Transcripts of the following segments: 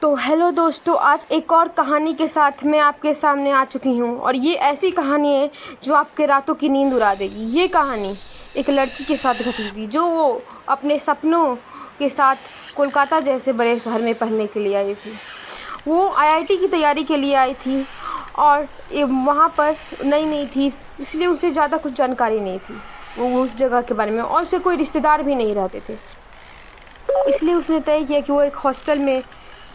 तो हेलो दोस्तों, आज एक और कहानी के साथ मैं आपके सामने आ चुकी हूँ और ये ऐसी कहानी है जो आपके रातों की नींद उड़ा देगी। ये कहानी एक लड़की के साथ घटी थी जो वो अपने सपनों के साथ कोलकाता जैसे बड़े शहर में पढ़ने के लिए आई थी। वो आईआईटी की तैयारी के लिए आई थी और वहाँ पर नई थी, इसलिए उसे ज़्यादा कुछ जानकारी नहीं थी वो उस जगह के बारे में, और उसे कोई रिश्तेदार भी नहीं रहते थे। इसलिए उसने तय किया कि वो एक हॉस्टल में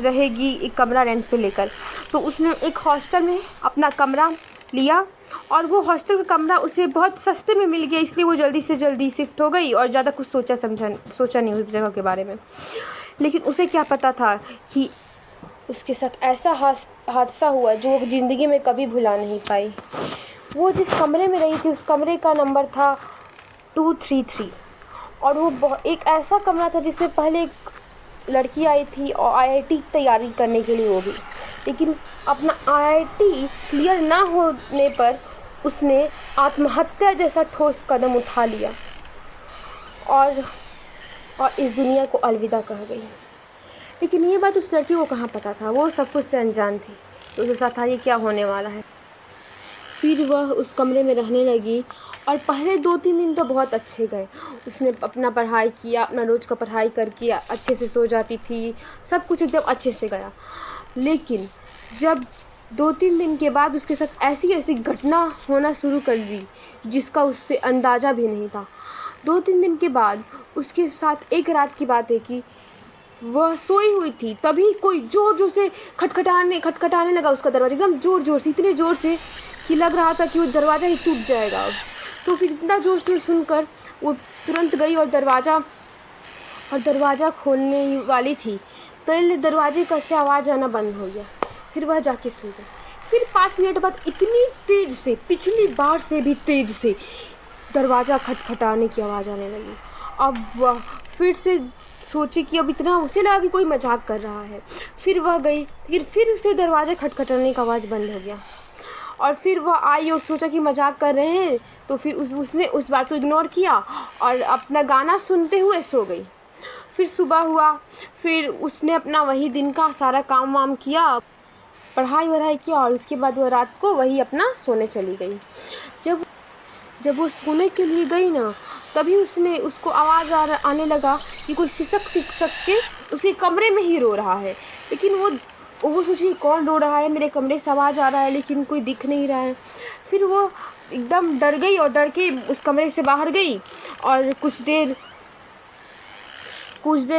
रहेगी, एक कमरा रेंट पे लेकर। तो उसने एक हॉस्टल में अपना कमरा लिया और वो हॉस्टल का कमरा उसे बहुत सस्ते में मिल गया, इसलिए वो जल्दी से जल्दी शिफ्ट हो गई और ज़्यादा कुछ सोचा नहीं उस जगह के बारे में। लेकिन उसे क्या पता था कि उसके साथ ऐसा हादसा हुआ जो वो ज़िंदगी में कभी भुला नहीं पाई। वो जिस कमरे में रही थी उस कमरे का नंबर था 233 और वो एक ऐसा कमरा था जिसमें पहले एक लड़की आई थी और आईआईटी तैयारी करने के लिए वो भी, लेकिन अपना आईआईटी क्लियर ना होने पर उसने आत्महत्या जैसा ठोस कदम उठा लिया और इस दुनिया को अलविदा कह गई। लेकिन ये बात उस लड़की को कहाँ पता था, वो सब कुछ से अनजान थी। तो उसके साथ था ये क्या होने वाला है। फिर वह उस कमरे में रहने लगी और पहले 2-3 दिन तो बहुत अच्छे गए। उसने अपना पढ़ाई किया, अपना रोज़ का पढ़ाई करके अच्छे से सो जाती थी, सब कुछ एकदम अच्छे से गया। लेकिन जब 2-3 दिन के बाद उसके साथ ऐसी घटना होना शुरू कर दी जिसका उससे अंदाज़ा भी नहीं था। 2-3 दिन के बाद उसके साथ एक रात की बात है कि वह सोई हुई थी, तभी कोई ज़ोर से खटखटाने लगा उसका दरवाज़ा, एकदम ज़ोर से, इतने ज़ोर से कि लग रहा था कि वो दरवाज़ा ही टूट जाएगा अब। तो फिर इतना ज़ोर से सुनकर वो तुरंत गई और दरवाज़ा खोलने वाली थी तो दरवाजे का से आवाज़ आना बंद हो गया। फिर वह जाके सो गई। फिर 5 मिनट बाद इतनी तेज़ से, पिछली बार से भी तेज़ से दरवाज़ा खटखटाने की आवाज़ आने लगी। अब वह फिर से सोची कि अब इतना, उसे लगा कि कोई मजाक कर रहा है। फिर वह गई, फिर उसे दरवाज़ा खटखटाने का आवाज़ बंद हो गया और फिर वह आई और सोचा कि मजाक कर रहे हैं, तो फिर उसने उस बात को इग्नोर किया और अपना गाना सुनते हुए सो गई। फिर सुबह हुआ, फिर उसने अपना वही दिन का सारा काम वाम किया, पढ़ाई किया और उसके बाद वह रात को वही अपना सोने चली गई। जब वो सोने के लिए गई ना, तभी उसको आवाज़ आने लगा कि कोई सिसक के उसके कमरे में ही रो रहा है। लेकिन वो सोची कौन रो रहा है, मेरे कमरे से आवाज़ आ रहा है लेकिन कोई दिख नहीं रहा है। फिर वो एकदम डर गई और डर के उस कमरे से बाहर गई और कुछ देर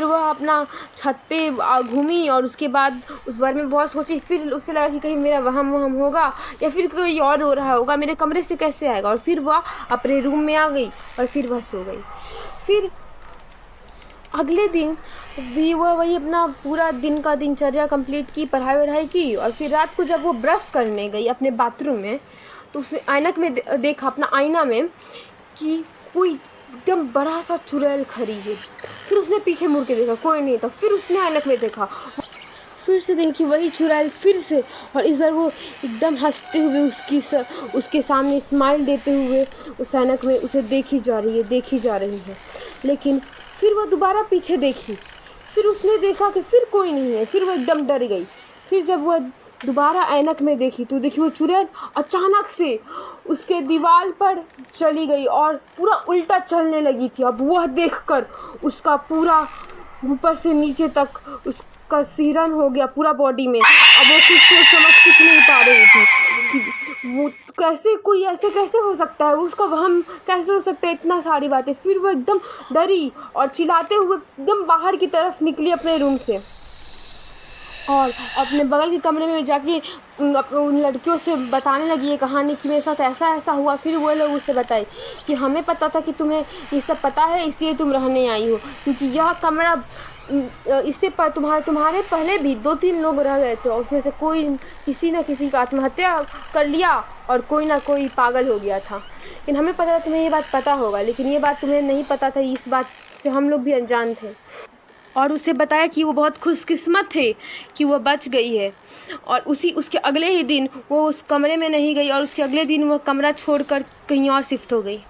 वह अपना छत पे घूमी और उसके बाद उस बारे में बहुत सोची। फिर उसे लगा कि कहीं मेरा वहम होगा या फिर कोई और रो रहा होगा, मेरे कमरे से कैसे आएगा। और फिर वह अपने रूम में आ गई और फिर वह सो गई। फिर अगले दिन भी वह वही अपना पूरा दिन का दिनचर्या कंप्लीट की, पढ़ाई की और फिर रात को जब वो ब्रश करने गई अपने बाथरूम में तो उसे ऐनक में देखा, अपना आईना में, कि कोई एकदम बड़ा सा चुड़ैल खड़ी है। फिर उसने पीछे मुड़ के देखा, कोई नहीं था। फिर उसने ऐनक में देखा, फिर से देखी वही चुड़ैल फिर से, और इस बार वो एकदम हंसते हुए उसके सामने स्माइल देते हुए उस ऐनक में उसे देखी जा रही है। लेकिन फिर वह दोबारा पीछे देखी, फिर उसने देखा कि फिर कोई नहीं है। फिर वह एकदम डर गई। फिर जब वह दोबारा ऐनक में देखी तो देखी वो चुड़ैल अचानक से उसके दीवार पर चली गई और पूरा उल्टा चलने लगी थी। अब वह देखकर उसका पूरा ऊपर से नीचे तक उसका सिहरन हो गया पूरा बॉडी में। अब वो कुछ नहीं पा रही थी कि वो कोई ऐसे कैसे हो सकता है, उसका वहम कैसे हो सकता है, इतना सारी बातें। फिर वो एकदम डरी और चिल्लाते हुए एकदम बाहर की तरफ निकली अपने रूम से और अपने बगल के कमरे में जाके उन लड़कियों से बताने लगी ये कहानी कि मेरे साथ ऐसा हुआ। फिर वो लोग उसे बताई कि हमें पता था कि तुम्हें ये सब पता है, इसलिए तुम रहने आई हो, क्योंकि यह कमरा इससे तुम्हारे पहले भी 2-3 लोग रह गए थे और उसमें से किसी न किसी का आत्महत्या कर लिया और कोई ना कोई पागल हो गया था। लेकिन हमें पता था तुम्हें ये बात पता होगा, लेकिन ये बात तुम्हें नहीं पता था। इस बात से हम लोग भी अनजान थे। और उसे बताया कि वो बहुत खुशकिस्मत थे कि वह बच गई है। और उसके अगले ही दिन वो उस कमरे में नहीं गई और उसके अगले दिन वह कमरा छोड़कर कहीं और शिफ्ट हो गई।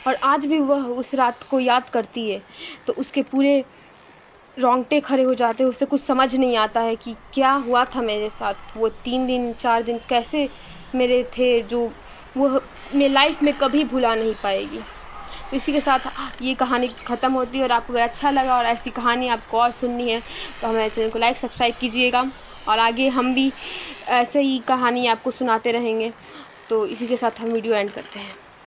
और आज भी वह उस रात को याद करती है तो उसके पूरे रोंगटे खड़े हो जाते हैं, उसे कुछ समझ नहीं आता है कि क्या हुआ था मेरे साथ। वो 3 दिन 4 दिन कैसे मेरे थे, जो वो मैं लाइफ में कभी भुला नहीं पाएगी। तो इसी के साथ ये कहानी ख़त्म होती है। और आपको अगर अच्छा लगा और ऐसी कहानी आपको और सुननी है तो हमारे चैनल को लाइक सब्सक्राइब कीजिएगा, और आगे हम भी ऐसे ही कहानी आपको सुनाते रहेंगे। तो इसी के साथ हम वीडियो एंड करते हैं।